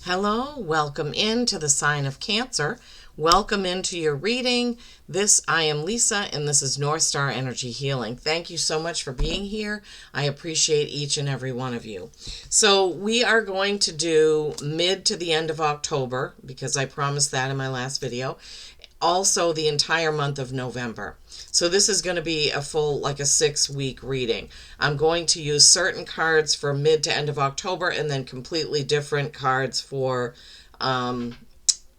Hello, welcome into the sign of Cancer. Welcome into your reading. I am Lisa, and this is North Star Energy Healing. Thank you so much for being here. I appreciate each and every one of you. So we are going to do mid to the end of October, because I promised that in my last video. Also the entire month of November. So this is going to be a full, like a 6-week reading. I'm going to use certain cards for mid to end of October and then completely different cards for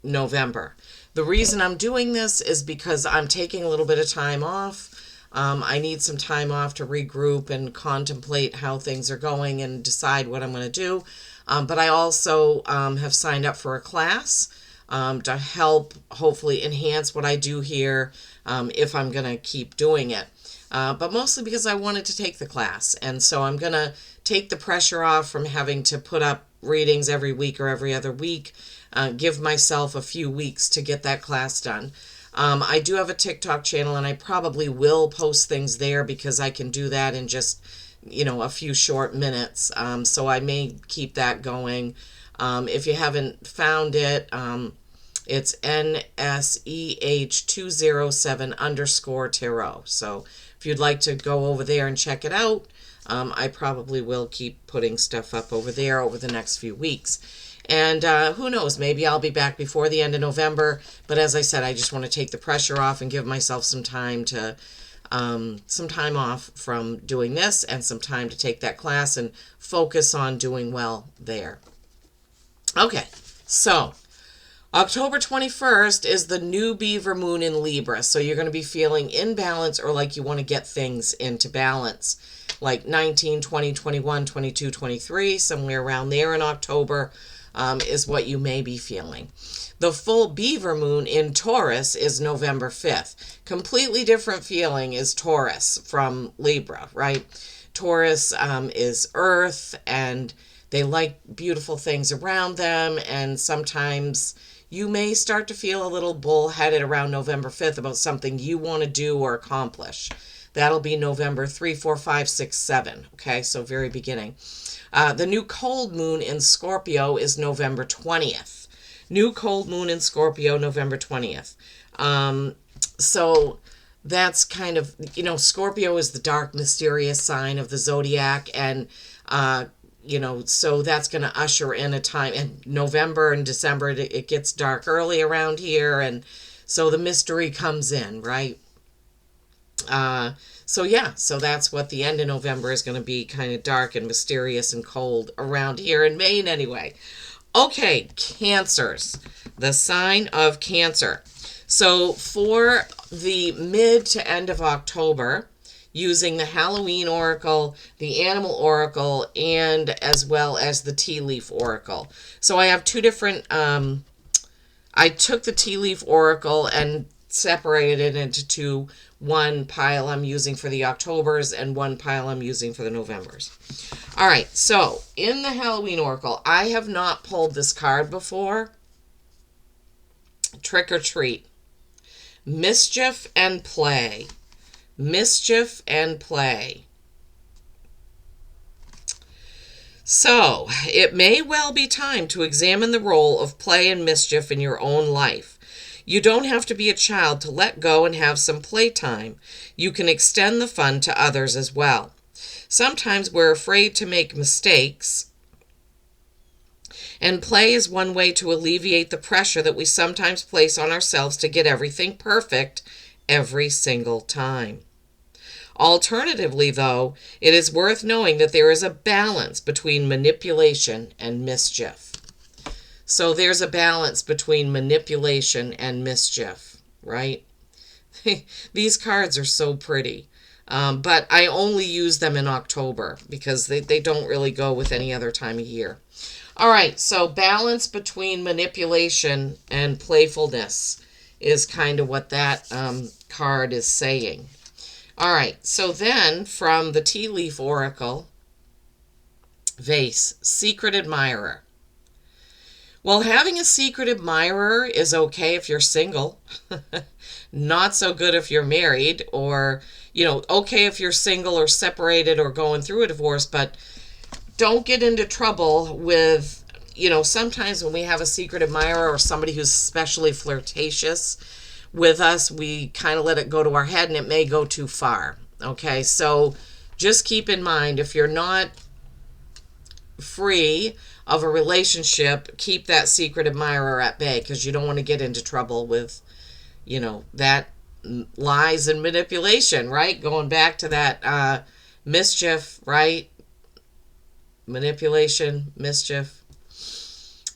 November. The reason I'm doing this is because I'm taking a little bit of time off. I need some time off to regroup and contemplate how things are going and decide what I'm going to do. But I also have signed up for a class to help hopefully enhance what I do here if I'm going to keep doing it. But mostly because I wanted to take the class. And so I'm going to take the pressure off from having to put up readings every week or every other week. Give myself a few weeks to get that class done. I do have a TikTok channel, and I probably will post things there because I can do that in just, a few short minutes. So I may keep that going. If you haven't found it, it's NSEH207_tarot. So if you'd like to go over there and check it out, I probably will keep putting stuff up over there over the next few weeks. And who knows, maybe I'll be back before the end of November. But as I said, I just want to take the pressure off and give myself some time off from doing this and some time to take that class and focus on doing well there. Okay, so October 21st is the new Beaver Moon in Libra. So you're going to be feeling in balance, or like you want to get things into balance. Like 19, 20, 21, 22, 23, somewhere around there in October is what you may be feeling. The full Beaver Moon in Taurus is November 5th. Completely different feeling is Taurus from Libra, right? Taurus is earth, and they like beautiful things around them, and sometimes you may start to feel a little bullheaded around November 5th about something you want to do or accomplish. That'll be November 3, 4, 5, 6, 7. Okay, so very beginning. The new cold moon in Scorpio is November 20th. New cold moon in Scorpio, November 20th. So that's kind of, Scorpio is the dark, mysterious sign of the zodiac, and so that's going to usher in a time. In November and December, it gets dark early around here, and so the mystery comes in, right? So that's what the end of November is going to be, kind of dark and mysterious and cold around here in Maine anyway. Okay, Cancers, the sign of Cancer. So for the mid to end of October, using the Halloween Oracle, the Animal Oracle, and as well as the Tea Leaf Oracle. So I have two different, I took the Tea Leaf Oracle and separated it into one pile I'm using for the Octobers and one pile I'm using for the Novembers. All right, so in the Halloween Oracle, I have not pulled this card before. Trick or treat. Mischief and play. Mischief and play. So, it may well be time to examine the role of play and mischief in your own life. You don't have to be a child to let go and have some playtime. You can extend the fun to others as well. Sometimes we're afraid to make mistakes, and play is one way to alleviate the pressure that we sometimes place on ourselves to get everything perfect every single time. Alternatively, though, it is worth knowing that there is a balance between manipulation and mischief. So there's a balance between manipulation and mischief, right? These cards are so pretty. But I only use them in October because they don't really go with any other time of year. All right, so balance between manipulation and playfulness is kind of what that card is saying. All right, so then from the Tea Leaf Oracle, Vase, Secret Admirer. Well, having a secret admirer is okay if you're single. Not so good if you're married, or, okay if you're single or separated or going through a divorce, but don't get into trouble with sometimes when we have a secret admirer or somebody who's especially flirtatious with us, we kind of let it go to our head and it may go too far. Okay, so just keep in mind, if you're not free of a relationship, keep that secret admirer at bay, because you don't want to get into trouble with, that lies and manipulation, right? Going back to that mischief, right? Manipulation, mischief.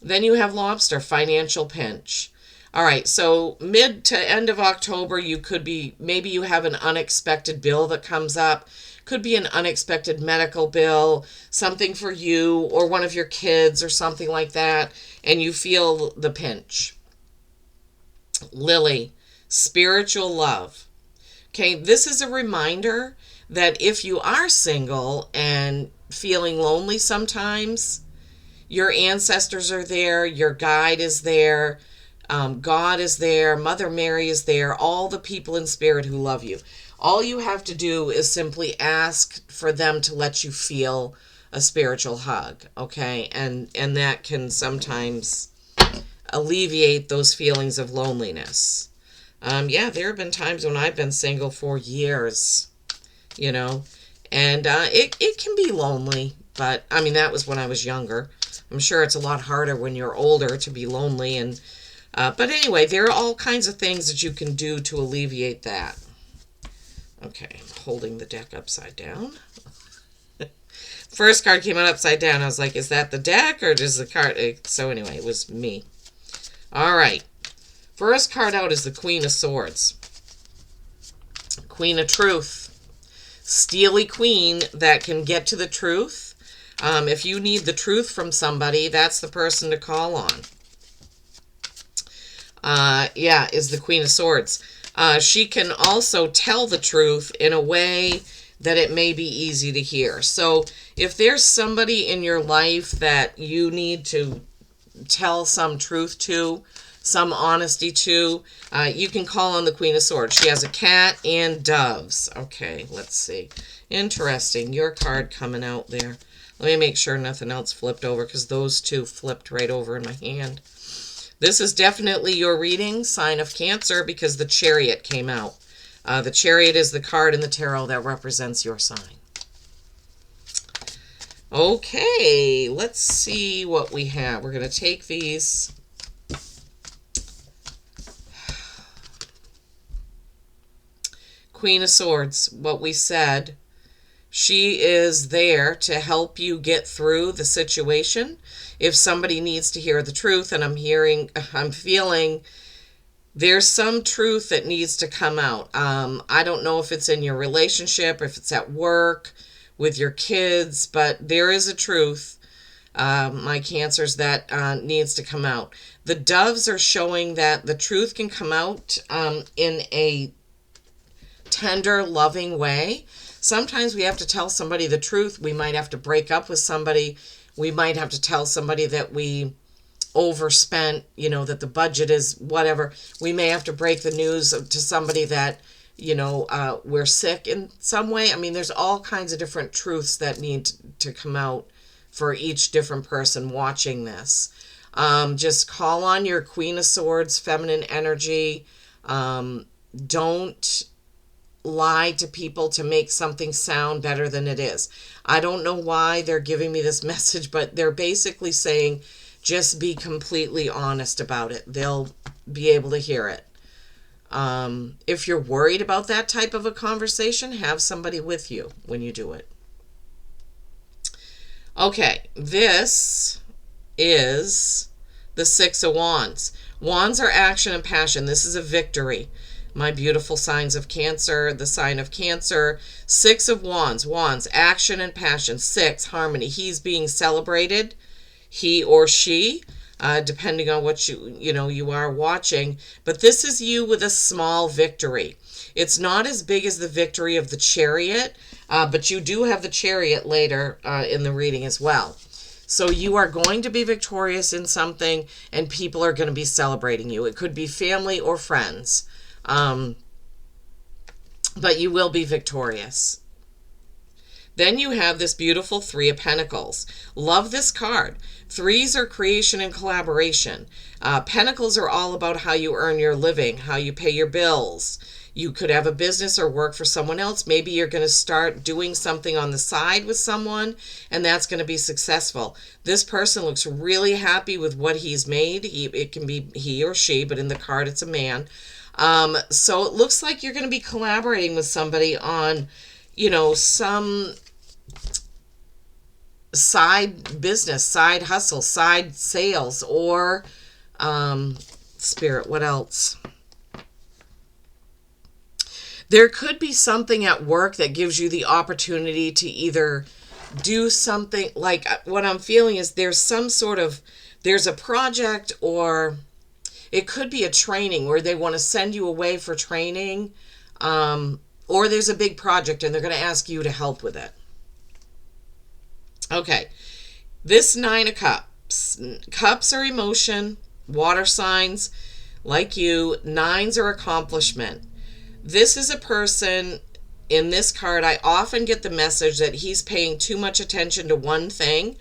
Then you have lobster, financial pinch. All right, so mid to end of October, maybe you have an unexpected bill that comes up. Could be an unexpected medical bill, something for you or one of your kids or something like that, and you feel the pinch. Lily, spiritual love. Okay, this is a reminder that if you are single and feeling lonely sometimes, your ancestors are there, your guide is there, God is there, Mother Mary is there, all the people in spirit who love you. All you have to do is simply ask for them to let you feel a spiritual hug, okay? And that can sometimes alleviate those feelings of loneliness. There have been times when I've been single for years, and it can be lonely, but that was when I was younger. I'm sure it's a lot harder when you're older to be lonely, but anyway, there are all kinds of things that you can do to alleviate that. Okay, I'm holding the deck upside down. First card came out upside down. I was like, is that the deck or does the card? So anyway, it was me. All right. First card out is the Queen of Swords. Queen of Truth. Steely queen that can get to the truth. If you need the truth from somebody, that's the person to call on. Is the Queen of Swords. She can also tell the truth in a way that it may be easy to hear. So if there's somebody in your life that you need to tell some truth to, some honesty to, you can call on the Queen of Swords. She has a cat and doves. Okay, let's see. Interesting. Your card coming out there. Let me make sure nothing else flipped over, because those two flipped right over in my hand. This is definitely your reading, sign of Cancer, because the Chariot came out. The Chariot is the card in the tarot that represents your sign. Okay, let's see what we have. We're going to take these. Queen of Swords, what we said. She is there to help you get through the situation. If somebody needs to hear the truth, and I'm feeling there's some truth that needs to come out. I don't know if it's in your relationship, if it's at work, with your kids, but there is a truth, my Cancers, that needs to come out. The doves are showing that the truth can come out in a tender, loving way. Sometimes we have to tell somebody the truth. We might have to break up with somebody. We might have to tell somebody that we overspent, that the budget is whatever. We may have to break the news to somebody that, we're sick in some way. There's all kinds of different truths that need to come out for each different person watching this. Just call on your Queen of Swords, feminine energy. Don't lie to people to make something sound better than it is. I don't know why they're giving me this message, but they're basically saying just be completely honest about it. They'll be able to hear it. If you're worried about that type of a conversation, have somebody with you when you do it. Okay, this is the Six of Wands. Wands are action and passion. This is a victory. My beautiful signs of Cancer, the sign of Cancer. Six of Wands. Wands, action and passion. Six, harmony. He's being celebrated, he or she, depending on what you are watching. But this is you with a small victory. It's not as big as the victory of the Chariot, but you do have the Chariot later in the reading as well. So you are going to be victorious in something, and people are going to be celebrating you. It could be family or friends. But you will be victorious. Then you have this beautiful Three of Pentacles. Love this card. Threes are creation and collaboration. Pentacles are all about how you earn your living, how you pay your bills. You could have a business or work for someone else. Maybe you're going to start doing something on the side with someone, and that's going to be successful. This person looks really happy with what he's made. It can be he or she, but in the card it's a man. So it looks like you're going to be collaborating with somebody on, some side business, side hustle, side sales, or Spirit, what else? There could be something at work that gives you the opportunity to either do something, like what I'm feeling is there's a project, or it could be a training where they want to send you away for training, or there's a big project and they're going to ask you to help with it. Okay, this Nine of Cups. Cups are emotion, water signs like you. Nines are accomplishment. This is a person, in this card, I often get the message that he's paying too much attention to one thing,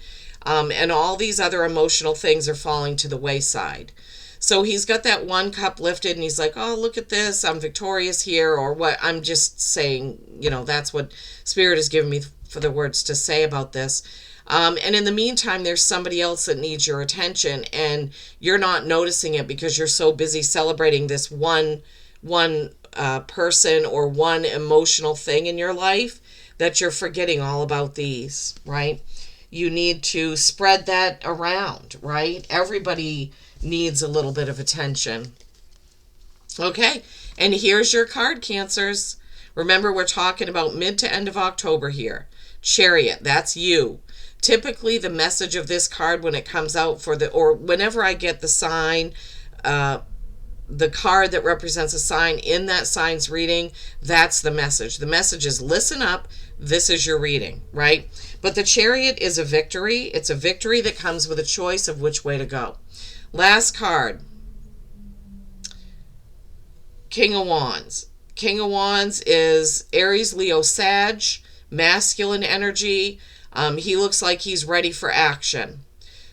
and all these other emotional things are falling to the wayside. So he's got that one cup lifted and he's like, oh, look at this, I'm victorious here, or what. I'm just saying, that's what Spirit has given me for the words to say about this. And in the meantime, there's somebody else that needs your attention, and you're not noticing it because you're so busy celebrating this one person or one emotional thing in your life that you're forgetting all about these, right? You need to spread that around, right? Everybody needs a little bit of attention. Okay, and here's your card, Cancers. Remember, we're talking about mid to end of October here. Chariot, that's you. Typically, the message of this card when it comes out or whenever I get the sign, the card that represents a sign in that sign's reading, that's the message. The message is listen up. This is your reading, right? But the Chariot is a victory. It's a victory that comes with a choice of which way to go. Last card, King of Wands. King of Wands is Aries, Leo, Sag, masculine energy. He looks like he's ready for action.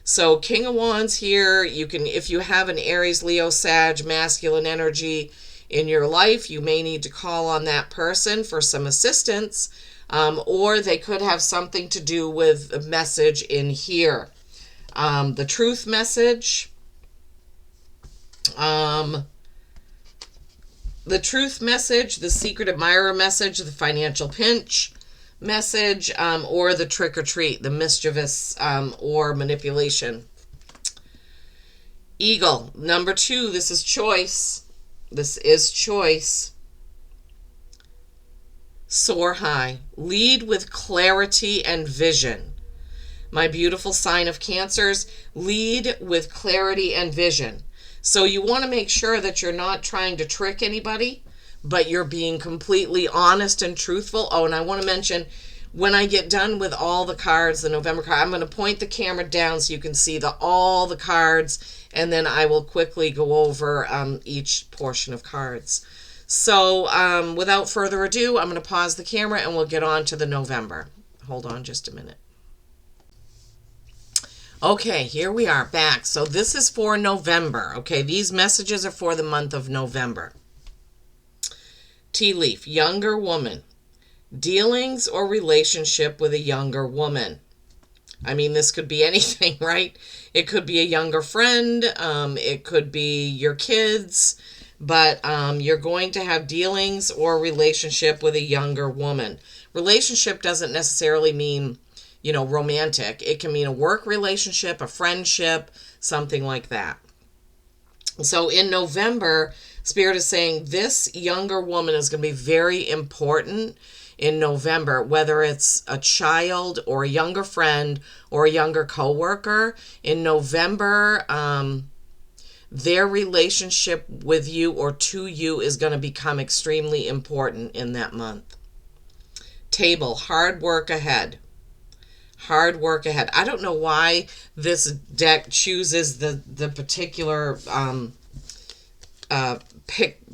So King of Wands here, you can, if you have an Aries, Leo, Sag, masculine energy in your life, you may need to call on that person for some assistance, or they could have something to do with a message in here. The truth message, the secret admirer message, the financial pinch message, or the trick or treat, the mischievous or manipulation. Eagle, number 2, this is choice. This is choice. Soar high. Lead with clarity and vision. My beautiful sign of Cancers, lead with clarity and vision. So you want to make sure that you're not trying to trick anybody, but you're being completely honest and truthful. Oh, and I want to mention, when I get done with all the cards, the November card, I'm going to point the camera down so you can see all the cards, and then I will quickly go over each portion of cards. So without further ado, I'm going to pause the camera and we'll get on to the November. Hold on just a minute. Okay, here we are back. So this is for November. Okay, these messages are for the month of November. Tea leaf, younger woman. Dealings or relationship with a younger woman. I mean, this could be anything, right? It could be a younger friend. It could be your kids. But you're going to have dealings or relationship with a younger woman. Relationship doesn't necessarily mean, romantic. It can mean a work relationship, a friendship, something like that. So in November, Spirit is saying this younger woman is going to be very important in November, whether it's a child or a younger friend or a younger coworker. In November, their relationship with you or to you is going to become extremely important in that month. Table, hard work ahead. Hard work ahead. I don't know why this deck chooses the particular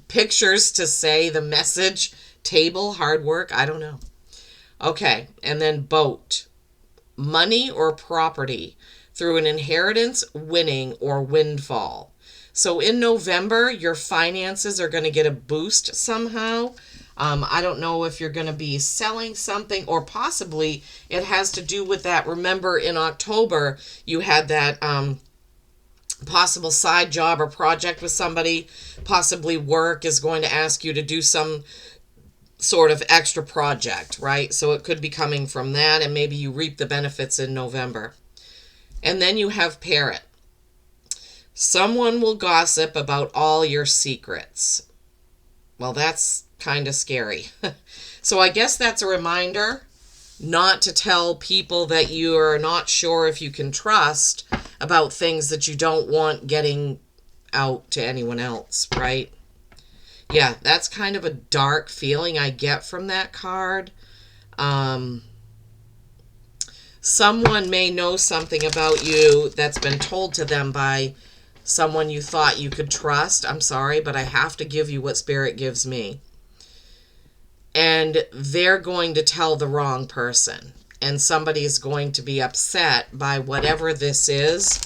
pictures to say the message. Table, hard work, I don't know. Okay, and then boat. Money or property. through an inheritance, winning, or windfall. So in November, your finances are going to get a boost somehow. I don't know if you're going to be selling something, or possibly it has to do with that. Remember, in October, you had that possible side job or project with somebody. Possibly work is going to ask you to do some sort of extra project, right? So it could be coming from that, and maybe you reap the benefits in November. And then you have Parrot. Someone will gossip about all your secrets. Well, that's kind of scary. So I guess that's a reminder not to tell people that you are not sure if you can trust about things that you don't want getting out to anyone else, right? Yeah, that's kind of a dark feeling I get from that card. Someone may know something about you that's been told to them by someone you thought you could trust. I'm sorry, but I have to give you what Spirit gives me. And they're going to tell the wrong person. And somebody is going to be upset by whatever this is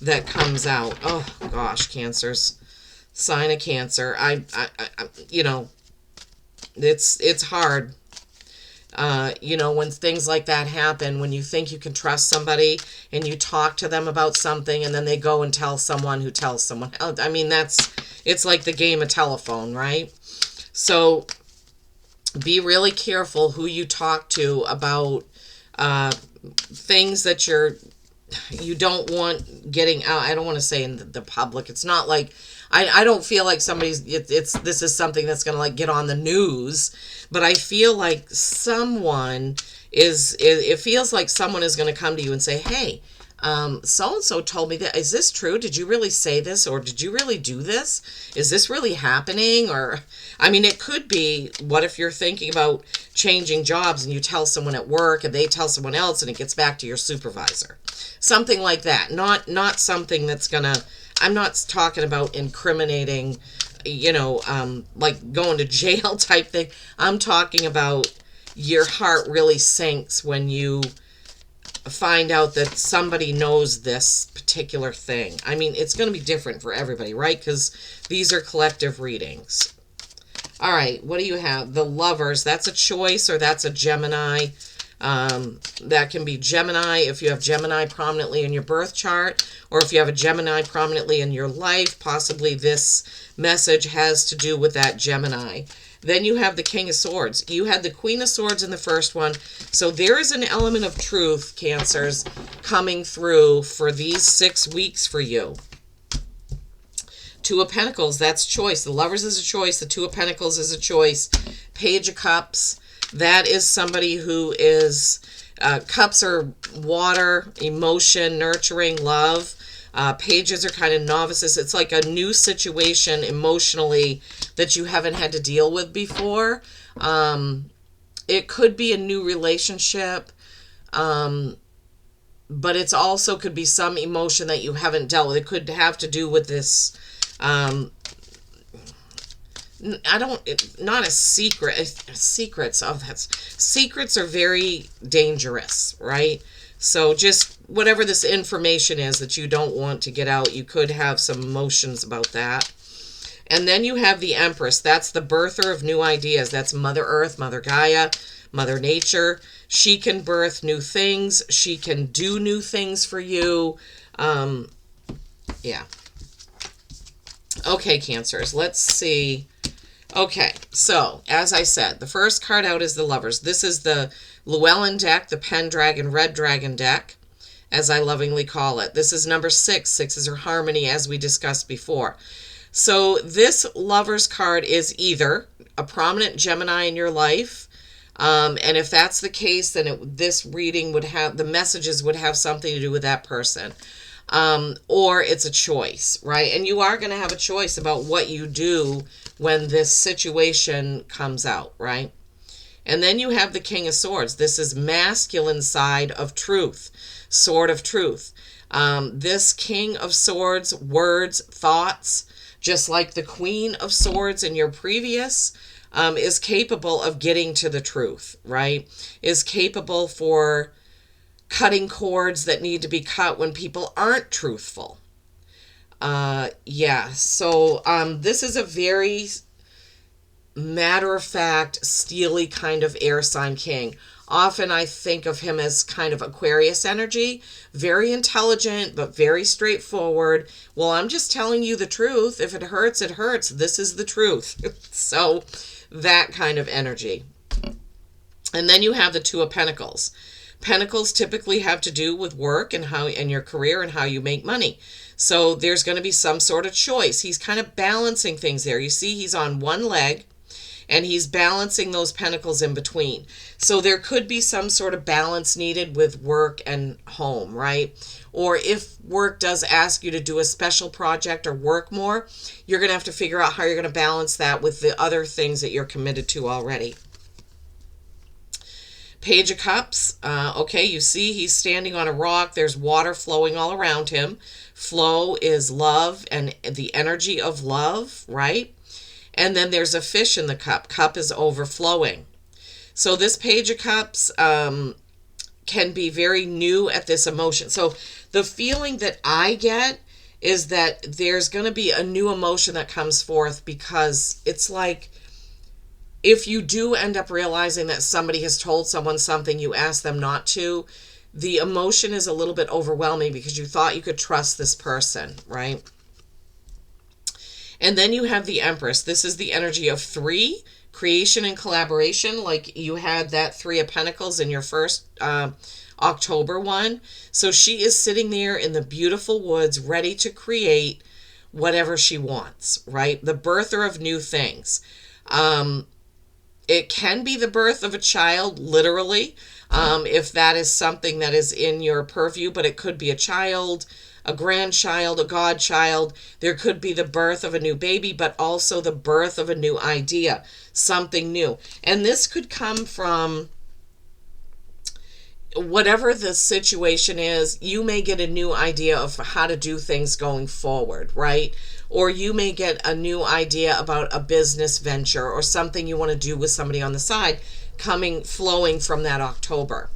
that comes out. Oh, gosh, Cancers. Sign of Cancer. I you know, it's hard. You know, when things like that happen, when you think you can trust somebody and you talk to them about something and then they go and tell someone who tells someone else. I mean, it's like the game of telephone, right? So be really careful who you talk to about things that you don't want getting out. I don't want to say in the public. It's not like, I don't feel like this is something that's going to like get on the news, but I feel like it feels like someone is going to come to you and say, hey, so-and-so told me that. Is this true? Did you really say this? Or did you really do this? Is this really happening? Or, I mean, it could be, what if you're thinking about changing jobs and you tell someone at work and they tell someone else and it gets back to your supervisor? Something like that. Not something that's going to, I'm not talking about incriminating, you know, like going to jail type thing. I'm talking about your heart really sinks when you find out that somebody knows this particular thing. I mean, it's going to be different for everybody, right? Because these are collective readings. All right, what do you have? The Lovers. That's a choice, or that's a Gemini. That can be Gemini if you have Gemini prominently in your birth chart, or if you have a Gemini prominently in your life, possibly this message has to do with that Gemini. Then you have the King of Swords. You had the Queen of Swords in the first one. So there is an element of truth, Cancers, coming through for these 6 weeks for you. Two of Pentacles, that's choice. The Lovers is a choice. The Two of Pentacles is a choice. Page of Cups, that is somebody who is, cups are water, emotion, nurturing, love. Pages are kind of novices. It's like a new situation emotionally that you haven't had to deal with before. It could be a new relationship, but it's also could be some emotion that you haven't dealt with. It could have to do with this, not a secret. Secrets, secrets are very dangerous, right? So just whatever this information is that you don't want to get out, you could have some emotions about that. And then you have the Empress. That's the birther of new ideas. That's Mother Earth, Mother Gaia, Mother Nature. She can birth new things. She can do new things for you. Yeah. Okay, Cancers. Let's see. Okay, so as I said, the first card out is the Lovers. This is the Llewellyn deck, the Pendragon, Red Dragon deck, as I lovingly call it. This is number 6. Sixes are harmony, as we discussed before. So this Lovers card is either a prominent Gemini in your life, and if that's the case, then this reading would have, the messages would have something to do with that person. Or it's a choice, right? And you are going to have a choice about what you do when this situation comes out, right? And then you have the King of Swords. This is masculine side of truth, sword of truth. This King of Swords, words, thoughts, just like the Queen of Swords in your previous, is capable of getting to the truth, right? Is capable for cutting cords that need to be cut when people aren't truthful. Yeah, so this is a very matter-of-fact, steely kind of air sign king. Often I think of him as kind of Aquarius energy, very intelligent, but very straightforward. Well, I'm just telling you the truth. If it hurts, it hurts. This is the truth. So that kind of energy. And then you have the Two of Pentacles. Pentacles typically have to do with work and your career and how you make money. So there's going to be some sort of choice. He's kind of balancing things there. You see, he's on one leg, and he's balancing those pentacles in between. So there could be some sort of balance needed with work and home, right? Or if work does ask you to do a special project or work more, you're going to have to figure out how you're going to balance that with the other things that you're committed to already. Page of Cups. Okay, you see he's standing on a rock. There's water flowing all around him. Flow is love and the energy of love, right? And then there's a fish in the cup. Cup is overflowing. So this Page of Cups can be very new at this emotion. So the feeling that I get is that there's going to be a new emotion that comes forth, because it's like if you do end up realizing that somebody has told someone something you asked them not to, the emotion is a little bit overwhelming because you thought you could trust this person, right? And then you have the Empress. This is the energy of 3, creation and collaboration, like you had that 3 of Pentacles in your first October one. So she is sitting there in the beautiful woods, ready to create whatever she wants, right? The birther of new things. It can be the birth of a child, literally, if that is something that is in your purview, but it could be a child, a grandchild, a godchild. There could be the birth of a new baby, but also the birth of a new idea, something new. And this could come from whatever the situation is. You may get a new idea of how to do things going forward, right? Or you may get a new idea about a business venture or something you want to do with somebody on the side flowing from that October.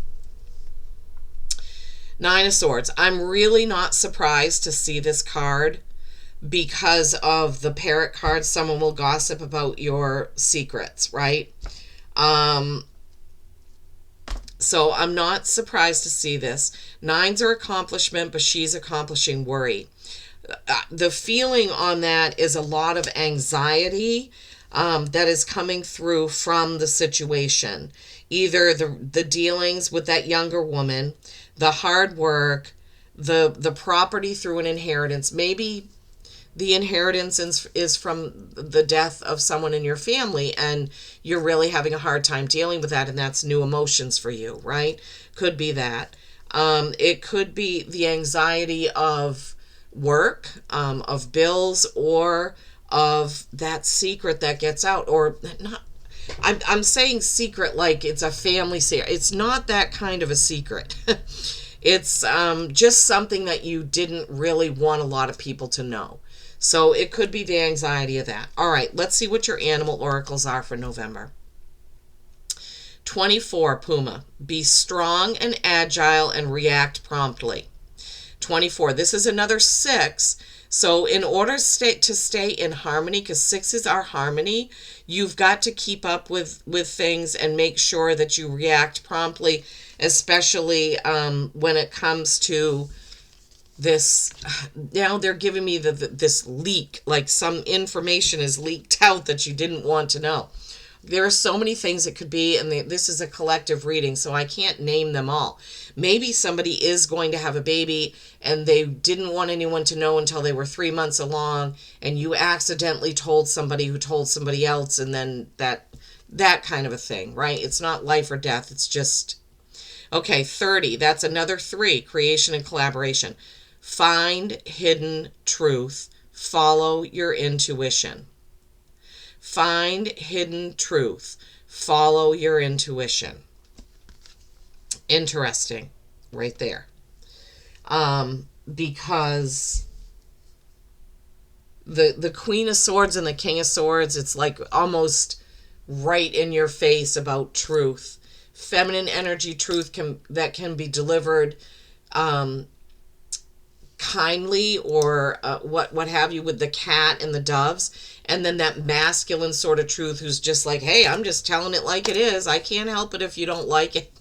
9 of Swords. I'm really not surprised to see this card because of the Parrot card. Someone will gossip about your secrets, right? So I'm not surprised to see this. 9s are accomplishment, but she's accomplishing worry. The feeling on that is a lot of anxiety that is coming through from the situation. Either the dealings with that younger woman, the hard work, the property through an inheritance. Maybe the inheritance is from the death of someone in your family, and you're really having a hard time dealing with that, and that's new emotions for you, right? Could be that. It could be the anxiety of work, of bills, or of that secret that gets out, or not. I'm saying secret like it's a family secret. It's not that kind of a secret. It's just something that you didn't really want a lot of people to know. So it could be the anxiety of that. All right, let's see what your animal oracles are for November. 24, Puma. Be strong and agile and react promptly. 24, this is another 6. So in order to stay in harmony, because 6s are harmony, you've got to keep up with things and make sure that you react promptly, especially when it comes to this. Now they're giving me this leak, like some information is leaked out that you didn't want to know. There are so many things it could be, and this is a collective reading, so I can't name them all. Maybe somebody is going to have a baby, and they didn't want anyone to know until they were 3 months along, and you accidentally told somebody who told somebody else, and then that kind of a thing, right? It's not life or death. It's just... Okay, 30. That's another 3, creation and collaboration. Find hidden truth. Follow your intuition. Find hidden truth. Follow your intuition. Interesting, right there. Because the Queen of Swords and the King of Swords, it's like almost right in your face about truth. feminine energy truth that can be delivered kindly, or what have you, with the cat and the doves. And then that masculine sort of truth who's just like, hey, I'm just telling it like it is, I can't help it if you don't like it,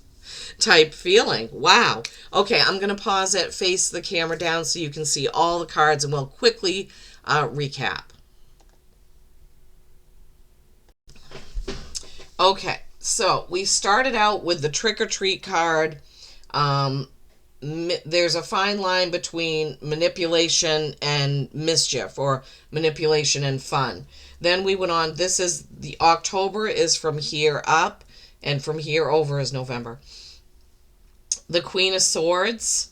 type feeling. Wow. Okay, I'm going to pause it, face the camera down so you can see all the cards, and we'll quickly recap. Okay, so we started out with the trick or treat card. There's a fine line between manipulation and mischief, or manipulation and fun. Then we went on, this is the October is from here up, and from here over is November. The Queen of Swords,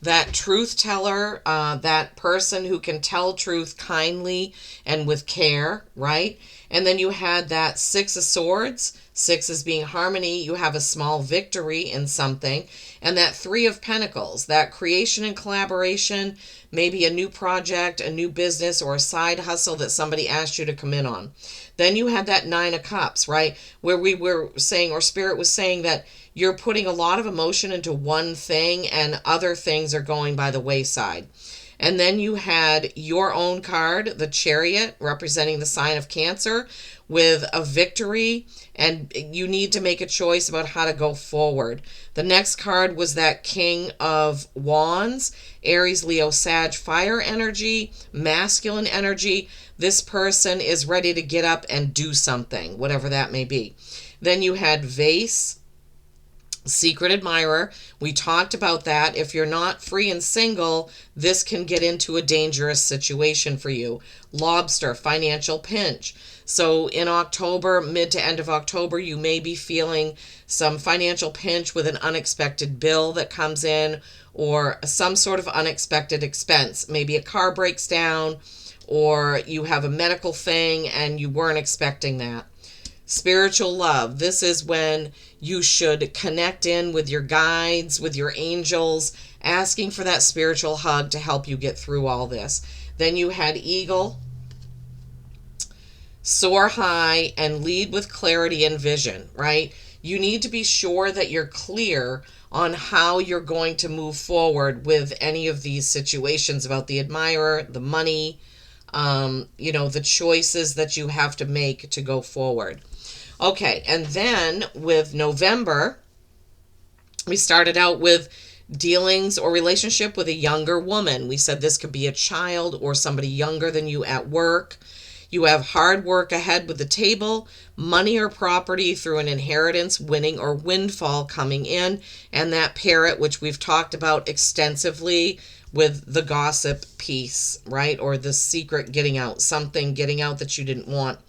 that truth teller, that person who can tell truth kindly and with care, right? And then you had that Six of Swords. Six is being harmony. You have a small victory in something. And that Three of Pentacles, that creation and collaboration, maybe a new project, a new business, or a side hustle that somebody asked you to come in on. Then you had that Nine of Cups, right? Where we were saying, or Spirit was saying, that you're putting a lot of emotion into one thing and other things are going by the wayside. And then you had your own card, the Chariot, representing the sign of Cancer, with a victory, and you need to make a choice about how to go forward. The next card was that King of Wands, Aries, Leo, Sag, fire energy, masculine energy. This person is ready to get up and do something, whatever that may be. Then you had Vase, secret admirer. We talked about that. If you're not free and single, this can get into a dangerous situation for you. Lobster, financial pinch. So in October, mid to end of October, you may be feeling some financial pinch with an unexpected bill that comes in, or some sort of unexpected expense. Maybe a car breaks down, or you have a medical thing and you weren't expecting that. Spiritual love. This is when you should connect in with your guides, with your angels, asking for that spiritual hug to help you get through all this. Then you had Eagle, soar high and lead with clarity and vision, right? You need to be sure that you're clear on how you're going to move forward with any of these situations about the admirer, the money, the choices that you have to make to go forward. Okay, and then with November, we started out with dealings or relationship with a younger woman. We said this could be a child or somebody younger than you at work. You have hard work ahead with the table, money or property through an inheritance, winning or windfall coming in, and that parrot, which we've talked about extensively with the gossip piece, right? Or the secret getting out, something getting out that you didn't want.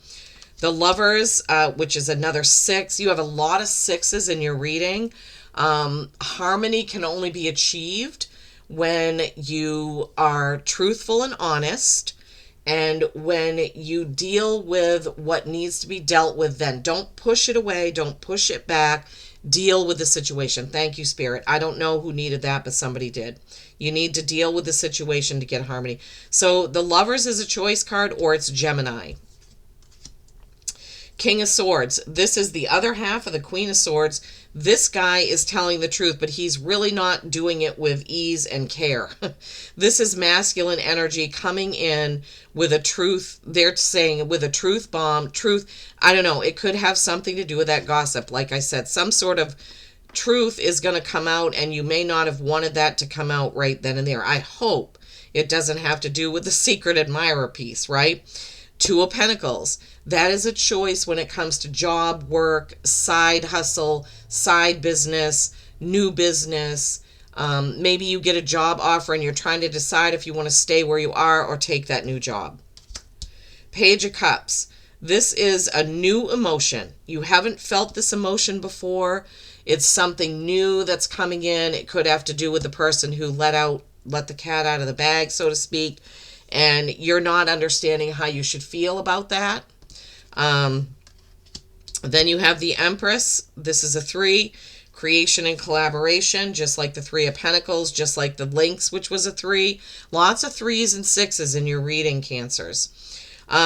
The Lovers, which is another 6. You have a lot of 6s in your reading. Harmony can only be achieved when you are truthful and honest, and when you deal with what needs to be dealt with. Then don't push it away. Don't push it back. Deal with the situation. Thank you, Spirit. I don't know who needed that, but somebody did. You need to deal with the situation to get harmony. So the Lovers is a choice card, or it's Gemini. King of Swords. This is the other half of the Queen of Swords. This guy is telling the truth, but he's really not doing it with ease and care. This is masculine energy coming in with a truth. They're saying with a truth bomb. Truth, I don't know. It could have something to do with that gossip. Like I said, some sort of truth is going to come out, and you may not have wanted that to come out right then and there. I hope it doesn't have to do with the secret admirer piece, right? Two of Pentacles. That is a choice when it comes to job, work, side hustle, side business, new business. Maybe you get a job offer and you're trying to decide if you want to stay where you are or take that new job. Page of Cups. This is a new emotion. You haven't felt this emotion before. It's something new that's coming in. It could have to do with the person who let the cat out of the bag, so to speak. And you're not understanding how you should feel about that. Then you have the Empress. This is a 3. Creation and collaboration, just like the 3 of Pentacles, just like the Lynx, which was a 3. Lots of 3s and 6s in your reading, Cancers.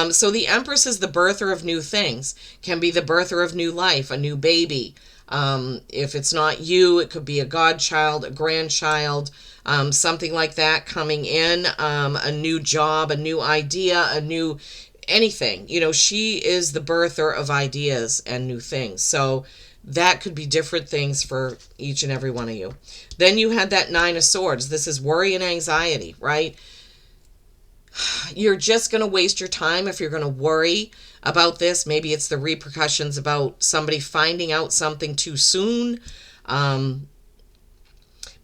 So the Empress is the birther of new things. Can be the birther of new life, a new baby. If it's not you, it could be a godchild, a grandchild, something like that coming in, a new job, a new idea, a new anything. She is the birther of ideas and new things. So that could be different things for each and every one of you. Then you had that Nine of Swords. This is worry and anxiety, right? You're just going to waste your time if you're going to worry about this. Maybe it's the repercussions about somebody finding out something too soon.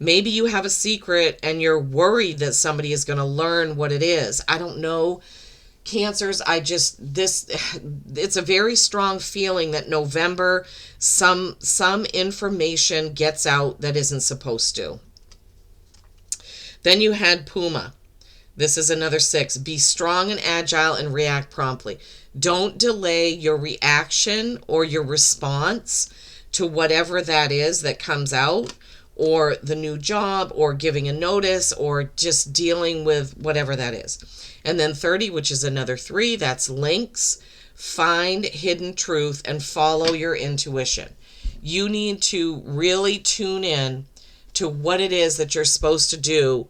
Maybe you have a secret and you're worried that somebody is going to learn what it is. I don't know. Cancers, it's a very strong feeling that November, some information gets out that isn't supposed to. Then you had Puma. This is another 6. Be strong and agile and react promptly. Don't delay your reaction or your response to whatever that is that comes out, or the new job, or giving a notice, or just dealing with whatever that is. And then 30, which is another 3, that's links. Find hidden truth and follow your intuition. You need to really tune in to what it is that you're supposed to do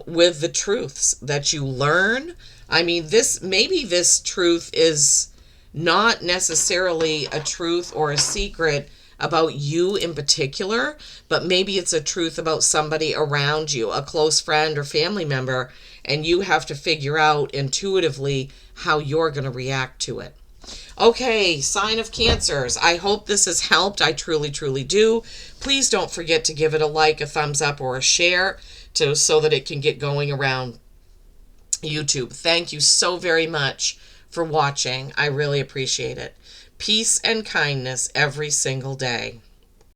with the truths that you learn. I mean, maybe this truth is not necessarily a truth or a secret about you in particular, but maybe it's a truth about somebody around you, a close friend or family member, and you have to figure out intuitively how you're going to react to it. Okay, sign of Cancers. I hope this has helped. I truly, truly do. Please don't forget to give it a like, a thumbs up, or a share so that it can get going around YouTube. Thank you so very much for watching. I really appreciate it. Peace and kindness every single day.